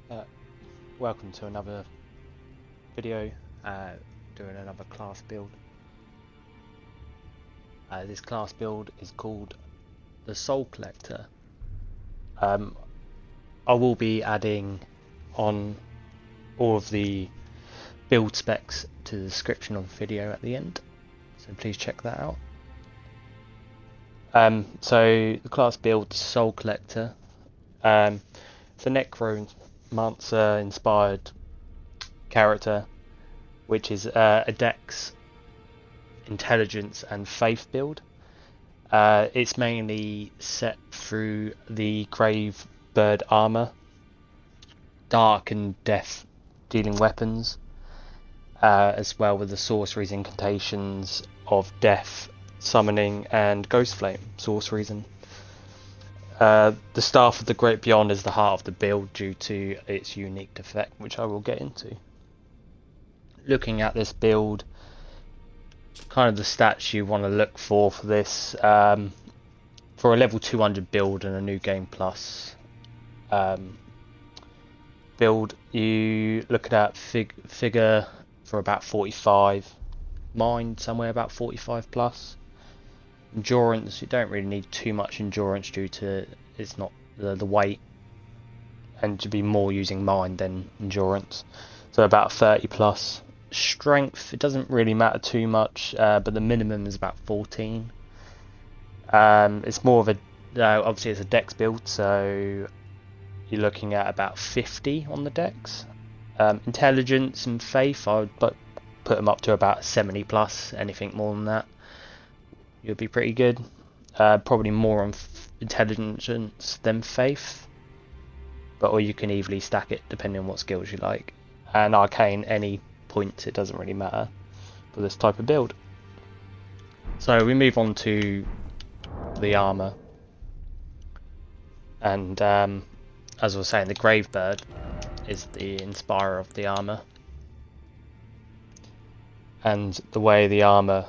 Uh, Welcome to another video, doing another class build. This class build is called the Soul Collector. I will be adding on all of the build specs to the description of the video at the end, so please check that out. So the class build, Soul Collector, it's a necromancer inspired character, which is a dex, intelligence and faith build. It's mainly set through the GraveBird Armour Dark and death dealing weapons, as well with the Sorcerys and Incantations of death, summoning and GhostFlame sorceries. And the Staff of the Great Beyond is the heart of the build due to its unique effect, which I will get into. Looking at this build, kind of the stats you want to look for this, for a level 200 build and a new game plus build, you look at figure for about 45, mind somewhere about 45 plus. Endurance, you don't really need too much endurance due to it's not the weight, and to be more using mind than endurance, so about 30 plus. Strength, it doesn't really matter too much, but the minimum is about 14. It's more of a obviously it's a dex build, so you're looking at about 50 on the dex. Intelligence and faith, I would put them up to about 70 plus. Anything more than that, you'll be pretty good. Probably more on intelligence than faith, or you can easily stack it depending on what skills you like. And arcane, any points, it doesn't really matter for this type of build. So we move on to the armor, and as I was saying, the GraveBird is the inspirer of the armor, and the way the armor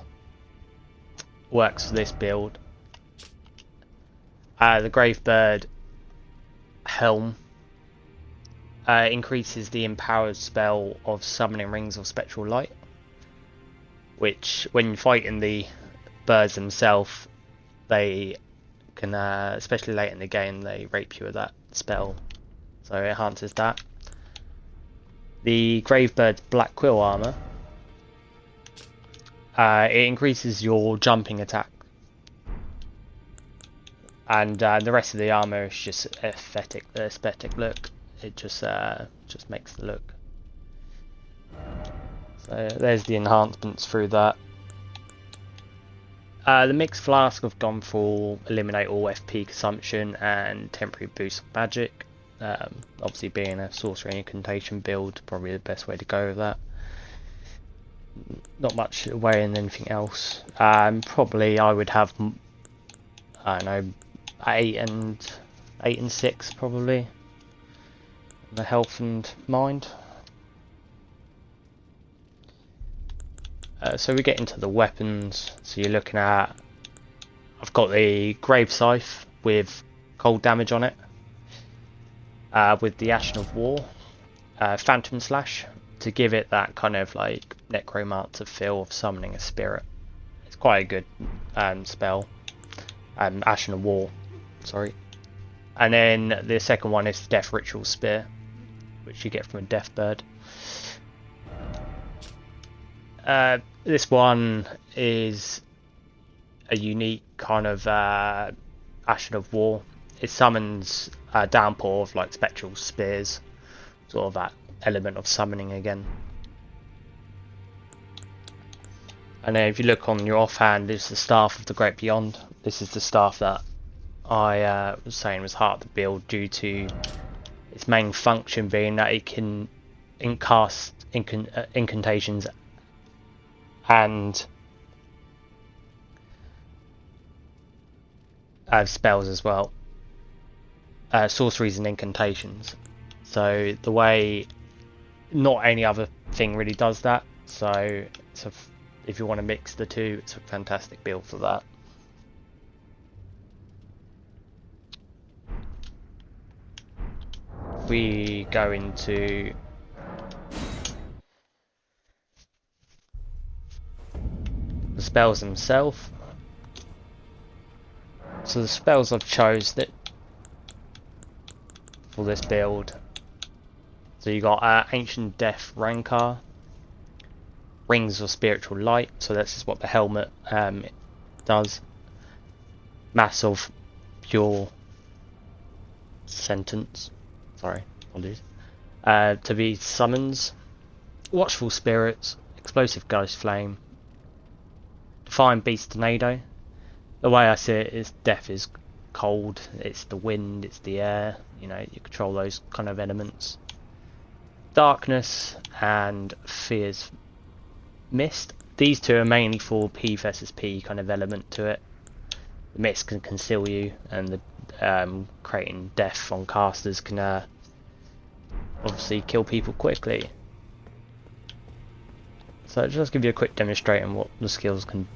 works for this build, the GraveBird Helm increases the empowered spell of summoning rings of spectral light, which when fighting the birds themselves, they can, especially late in the game, they rape you with that spell, so it enhances that. The GraveBird's Blackquill armor, it increases your jumping attack, and the rest of the armor is just aesthetic look. It just makes the look. So there's the enhancements through that. The mixed flask have gone for eliminate all FP consumption and temporary boost of magic. Obviously, being a sorcery and incantation build, probably the best way to go with that. Not much way in anything else. Probably I would have, I don't know, 8 and 6 probably. The health and mind. So we get into the weapons. So you're looking at, I've got the Grave Scythe with cold damage on it, with the Ashen of War, Phantom Slash to give it that kind of like necromancer feel of summoning a spirit. It's quite a good spell. Ashen of War, sorry. And then the second one is Death Ritual Spear, which you get from a death bird. This one is a unique kind of Ashen of War. It summons a downpour of like spectral spears, sort of that element of summoning again. And then if you look on your offhand, this is the Staff of the Great Beyond. This is the staff that I was saying was hard to build due to its main function being that it can cast incantations and spells as well, sorceries and incantations. So the way not any other thing really does that, so if you want to mix the two, it's a fantastic build for that. we go into the spells themselves. So the spells I've chose that for this build. So you got Ancient Death Rancor, Rings of Spiritual Light, so this is what the helmet does. Mass of Pure Sentence, sorry, apologies. To be Summons, Watchful Spirits, Explosive GhostFlame, Defiant Beast Tornado. The way I see it is death is cold, it's the wind, it's the air, you know, you control those kind of elements. Darkness and Fear's Mist. These two are mainly for P versus P kind of element to it. The mist can conceal you, and the creating death on casters can obviously kill people quickly. So just give you a quick demonstration what the skills can,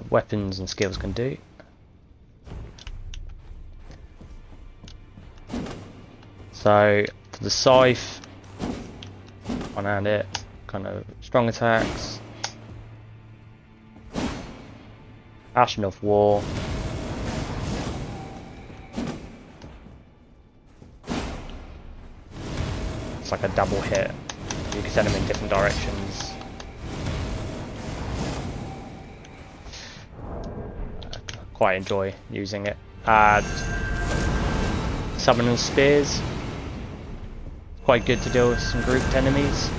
weapons and skills can do. So for the Scythe, one-hand it, kind of strong attacks. Ashen of War. It's like a double hit. You can send them in different directions. Quite enjoy using it. Summon and Spears. Quite good to deal with some grouped enemies.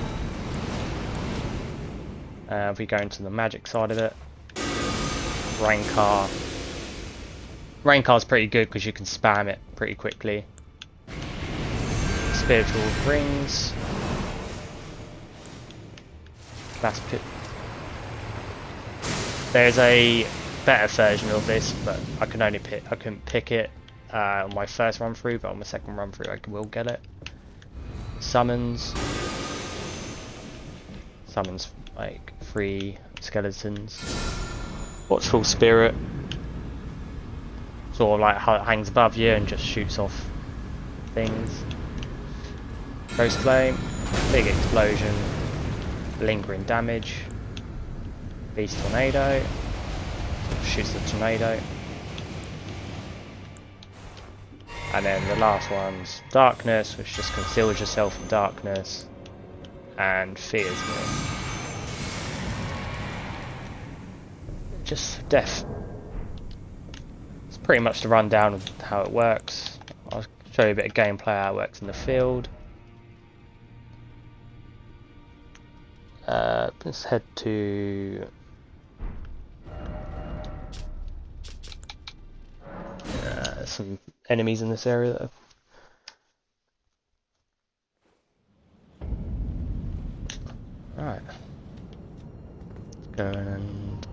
If we go into the magic side of it, Rancor. Rancor's pretty good because you can spam it pretty quickly. Spiritual Rings. That's pit. There's a better version of this, but I couldn't pick it on my first run through, but on my second run through I will get it. Summons like 3 skeletons. Watchful Spirit, sort of like hangs above you and just shoots off things. GhostFlame, big explosion, lingering damage. Beast Tornado, shoots the tornado. And then the last one's Darkness, which just conceals yourself in darkness, and Fear's Mist. Just death. It's pretty much the rundown of how it works. I'll show you a bit of gameplay how it works in the field. Let's head to some enemies in this area that Alright. Go and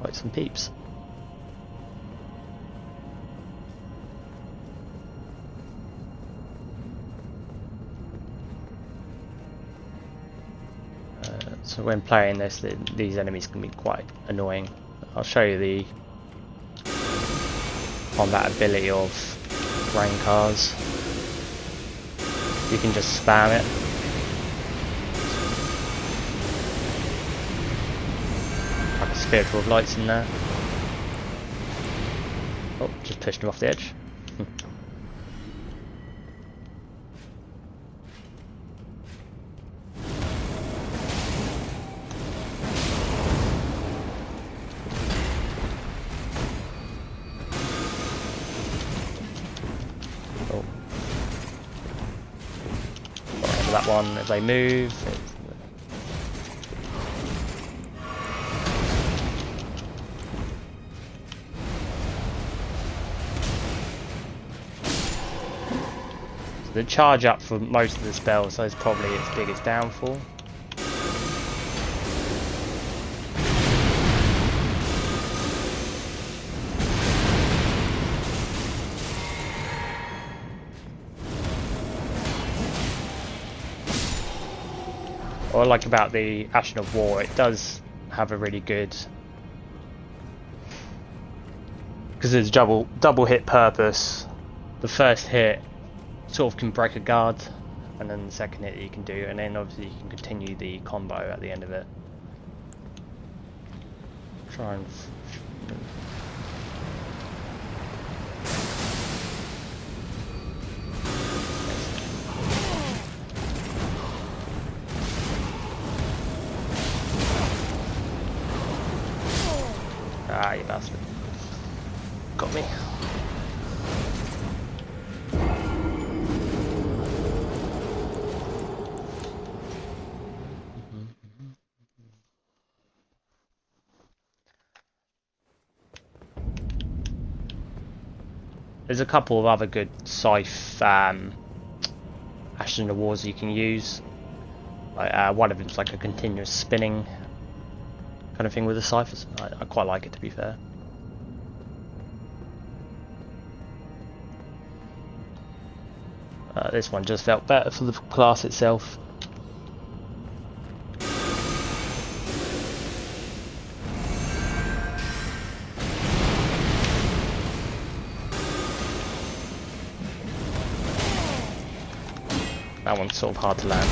fight some peeps. So when playing this, these enemies can be quite annoying. I'll show you the combat ability of Rancors. You can just spam it. Like a spiritual of lights in there. Oh, just pushed him off the edge. That one, as they move, so the charge up for most of the spells, so it's probably its biggest downfall. What I like about the Ashen of War, it does have a really good, because it's double hit purpose. The first hit sort of can break a guard, and then the second hit you can do, and then obviously you can continue the combo at the end of it. Try and ah, you bastard. Got me. There's a couple of other good Scythe Ashes in the Wars you can use. Like, one of them's like a continuous spinning kind of thing with the Scythe. I quite like it, to be fair. This one just felt better for the class itself. That one's sort of hard to land.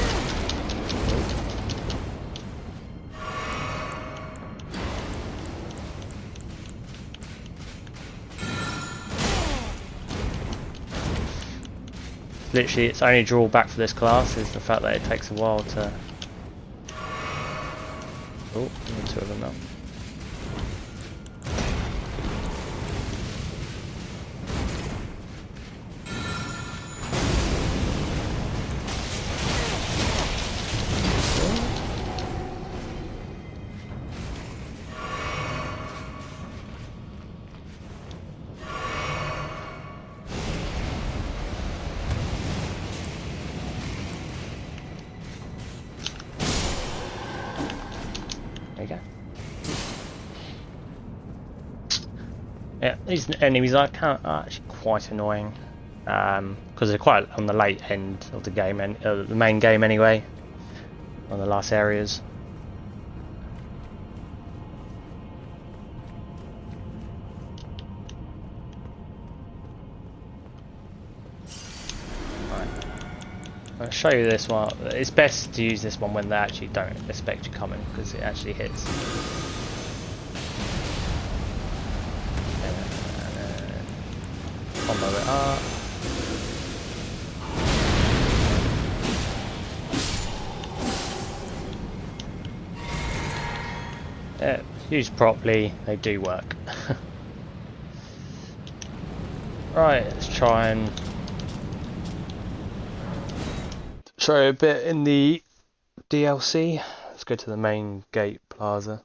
Literally, its only drawback for this class is the fact that it takes a while to... Oh, two of them now. Yeah, these enemies are actually quite annoying, because they're quite on the late end of the game, and the main game anyway, on the last areas. Right. I'll show you this one. It's best to use this one when they actually don't expect you coming, because it actually hits. Combo it up. Yeah, used properly, they do work. Right, let's try and show you a bit in the DLC. Let's go to the main gate plaza.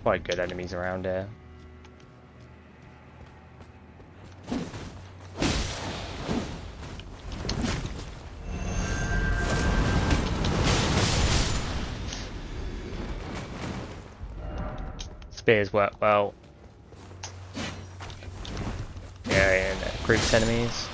Quite good enemies around here. Spears work well. Yeah, and groups enemies.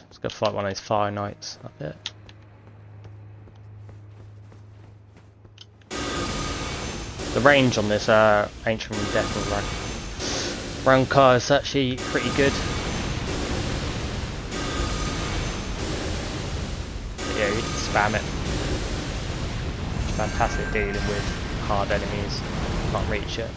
Let's go fight one of those fire knights up there. The range on this ancient death round car is actually pretty good. But yeah, you can spam it. Fantastic dealing with hard enemies. Can't reach it.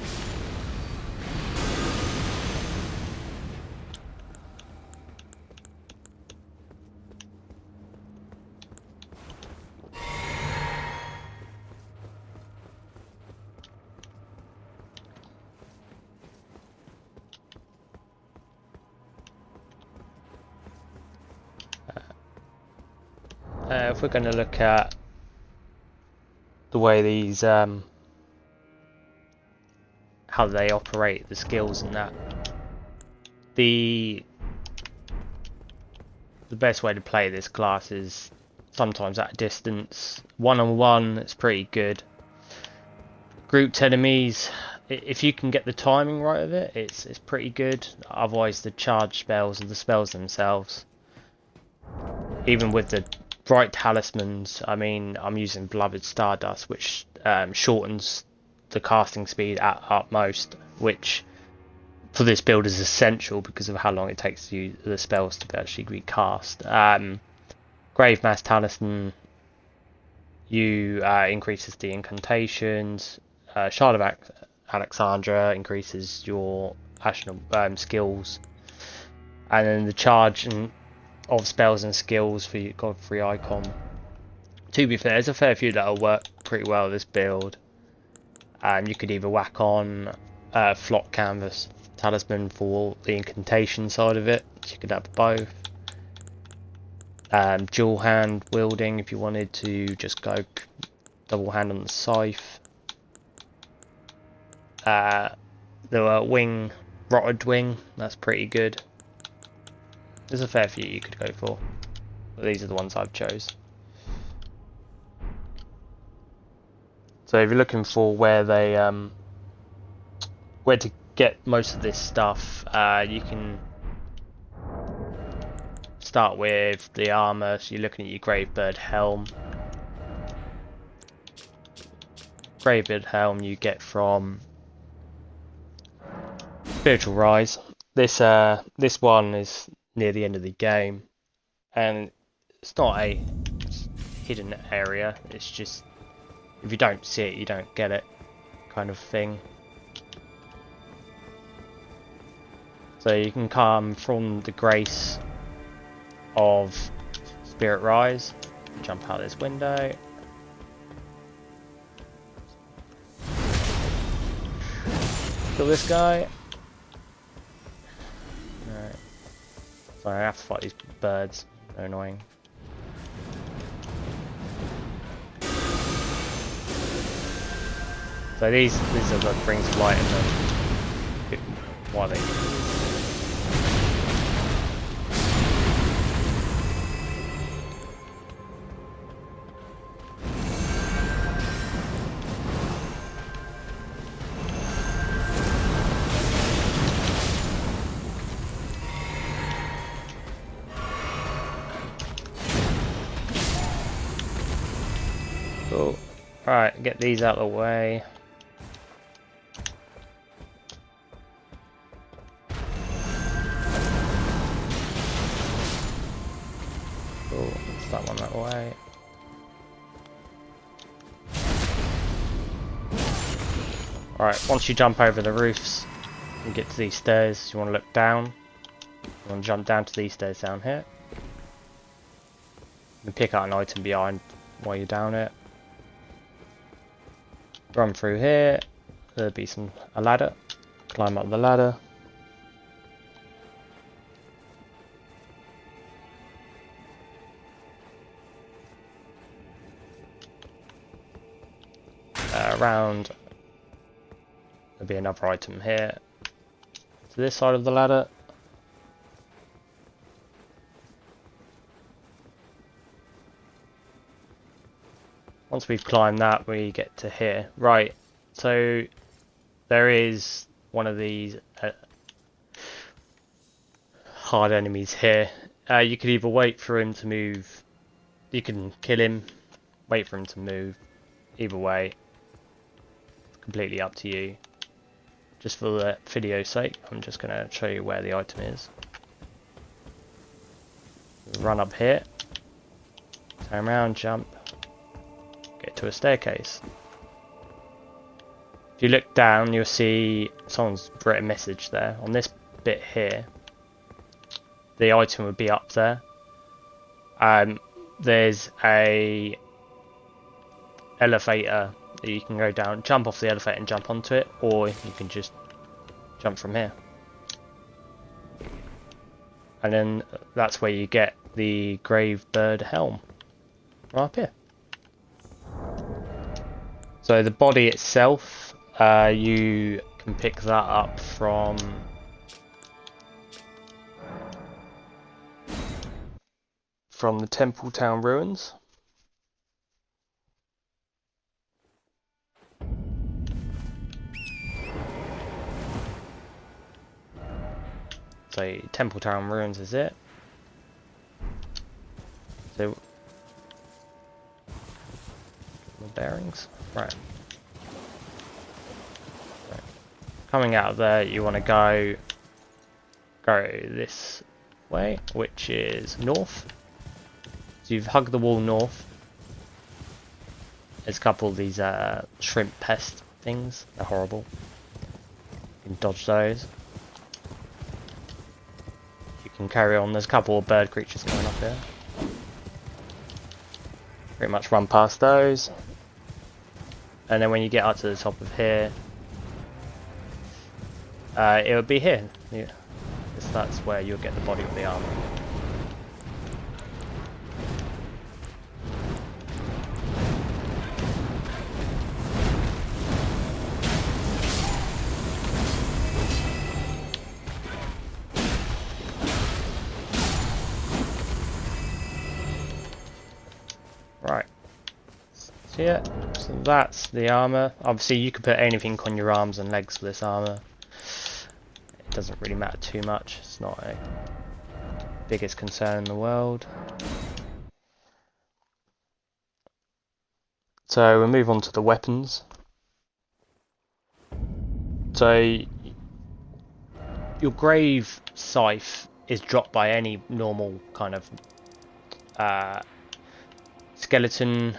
If we're going to look at the way these, how they operate, the skills and that, the best way to play this class is sometimes at a distance. One-on-one, it's pretty good. Grouped enemies, if you can get the timing right of it, it's pretty good. Otherwise, the charge spells and the spells themselves, even with the bright talismans, I mean, I'm using Beloved Stardust, which shortens the casting speed at utmost, which for this build is essential because of how long it takes the spells to actually be cast. Graven-Mass Talisman increases the incantations. Shard of Alexander increases your passionate skills, and then the charge of spells and skills for your Godfrey Icon. To be fair, there's a fair few that'll work pretty well this build. You could either whack on Flock Canvas Talisman for the incantation side of it, so you could have both. Dual hand wielding if you wanted to just go double hand on the Scythe. The wing, rotted wing, that's pretty good. There's a fair few you could go for, but these are the ones I've chose. So if you're looking for where to get most of this stuff, you can start with the armor. So you're looking at your GraveBird Helm. GraveBird Helm you get from Spiritual Rise. This one is near the end of the game, and it's not a hidden area. It's just if you don't see it, you don't get it, kind of thing. So you can come from the grace of Spirit Rise, jump out this window. Kill this guy. Alright. Sorry, I have to fight these birds. They're annoying. So these are what brings light in them. Why they? Cool. Alright, get these out of the way. Cool, let's that one that way. Alright, once you jump over the roofs and get to these stairs, you want to look down. You want to jump down to these stairs down here. And pick out an item behind while you're down it. Run through here, there'll be a ladder, climb up the ladder. Around, there'll be another item here, to this side of the ladder. Once we've climbed that, we get to here. Right, so there is one of these hard enemies here. You could either wait for him to move, you can kill him, wait for him to move. Either way, completely up to you. Just for the video's sake, I'm just going to show you where the item is. Run up here, turn around, jump. Get to a staircase. If you look down, you'll see someone's written a message there. On this bit here, the item would be up there. There's a elevator that you can go down, jump off the elevator and jump onto it, or you can just jump from here. And then that's where you get the GraveBird Helm, right up here. So the body itself, you can pick that up from the Temple Town ruins. So Temple Town ruins is it. So More bearings. Right. Coming out of there, you want to go this way, which is north. So you've hugged the wall north. There's a couple of these shrimp pest things. They're horrible. You can dodge those. You can carry on. There's a couple of bird creatures coming up here. Pretty much run past those. And then when you get up to the top of here, it would be here. Yeah. That's where you'll get the body of the armor. Right. So yeah, so that's the armor. Obviously you can put anything on your arms and legs for this armor. It doesn't really matter too much. It's not a biggest concern in the world. So we'll move on to the weapons. So your grave scythe is dropped by any normal kind of skeleton.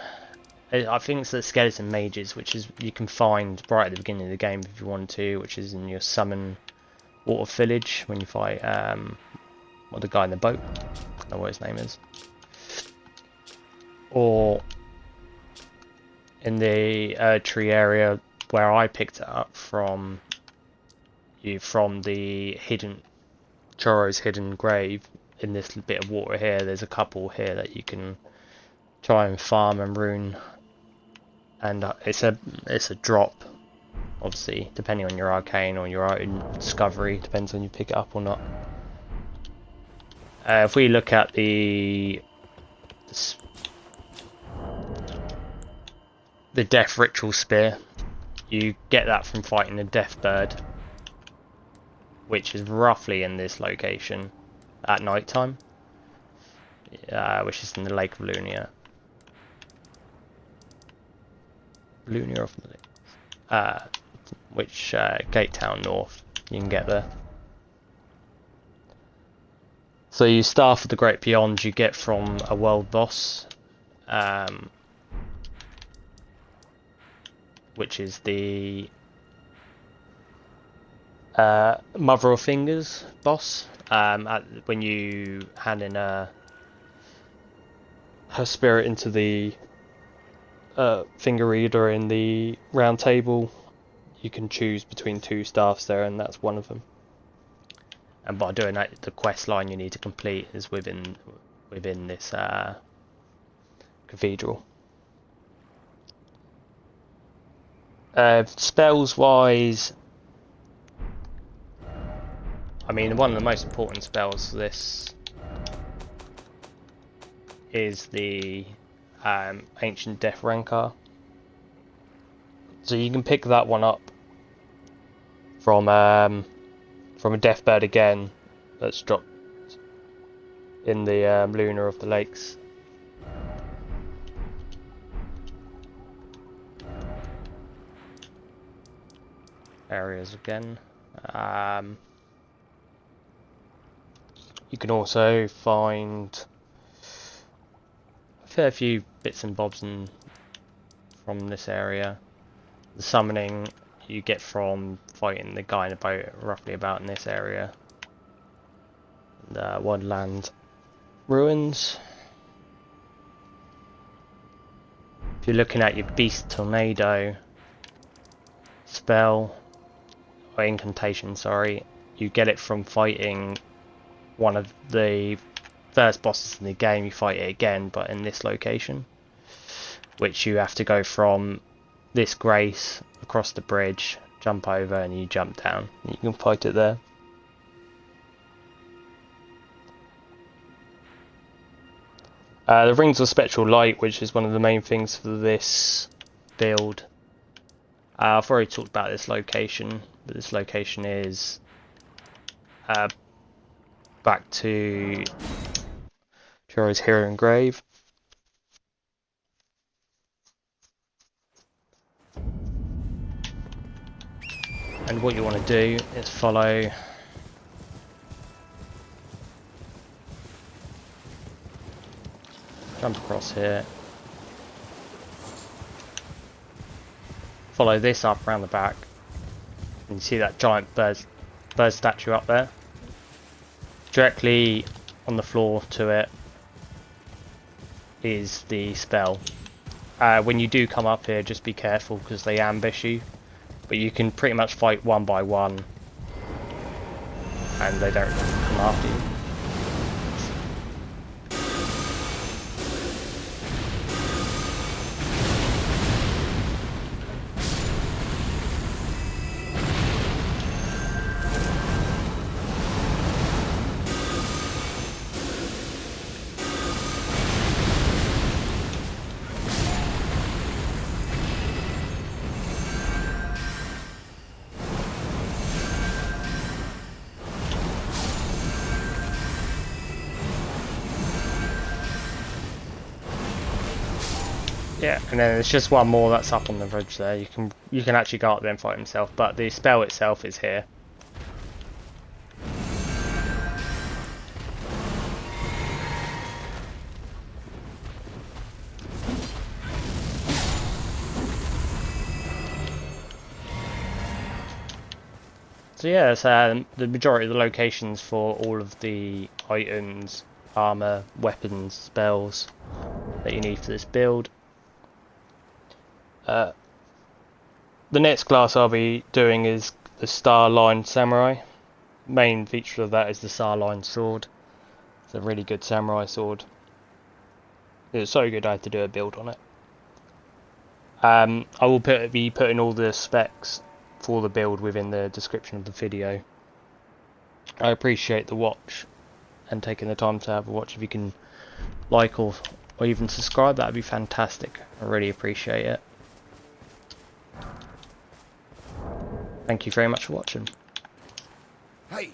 I think it's the skeleton mages, which is you can find right at the beginning of the game if you want to, which is in your summon water village when you fight the guy in the boat. I don't know what his name is. Or in the tree area where I picked it up from the hidden Choro's hidden grave in this bit of water here. There's a couple here that you can try and farm and rune, and it's a drop, obviously depending on your arcane or your own discovery, depends on you pick it up or not. If we look at the death ritual spear, you get that from fighting the death bird, which is roughly in this location at night time, which is in the Lake of Lunia. Lunia of the Lake, which Gate Town North, you can get there. So you Staff of the Great Beyond you get from a world boss, which is the Mother of Fingers boss. When you hand in her spirit into the finger reader in the round table, you can choose between two staffs there, and that's one of them. And by doing that, the quest line you need to complete is within this cathedral. Spells wise, I mean, one of the most important spells for this is the Ancient Death Rancor. So you can pick that one up from a Deathbird again that's dropped in the Luna of the Lakes. Areas again. You can also find a fair few bits and bobs from this area. The summoning you get from fighting the guy in the boat, roughly about in this area. The Wonderland ruins. If you're looking at your Beast Tornado spell, or incantation, sorry, you get it from fighting one of the first bosses in the game. You fight it again, but in this location, which you have to go from this grace across the bridge, jump over, and you jump down. You can fight it there. The Rings of Spectral Light, which is one of the main things for this build. I've already talked about this location, but this location is back to Choro's Hero and Grave. And what you want to do is follow jump across here, follow this up around the back, and you see that giant bird statue up there? Directly on the floor to it is the spell. When you do come up here, just be careful because they ambush you, but you can pretty much fight one by one and they don't come after you. Yeah, and then there's just one more that's up on the ridge there. You can actually go up there and fight himself, but the spell itself is here. So yeah, so the majority of the locations for all of the items, armor, weapons, spells that you need for this build. The next class I'll be doing is the Star-Line Samurai. Main feature of that is the Star-Line sword. It's a really good samurai sword. It was so good I had to do a build on it. I will be putting all the specs for the build within the description of the video. I appreciate the watch and taking the time to have a watch. If you can like or even subscribe, that would be fantastic. I really appreciate it. Thank you very much for watching. Hey,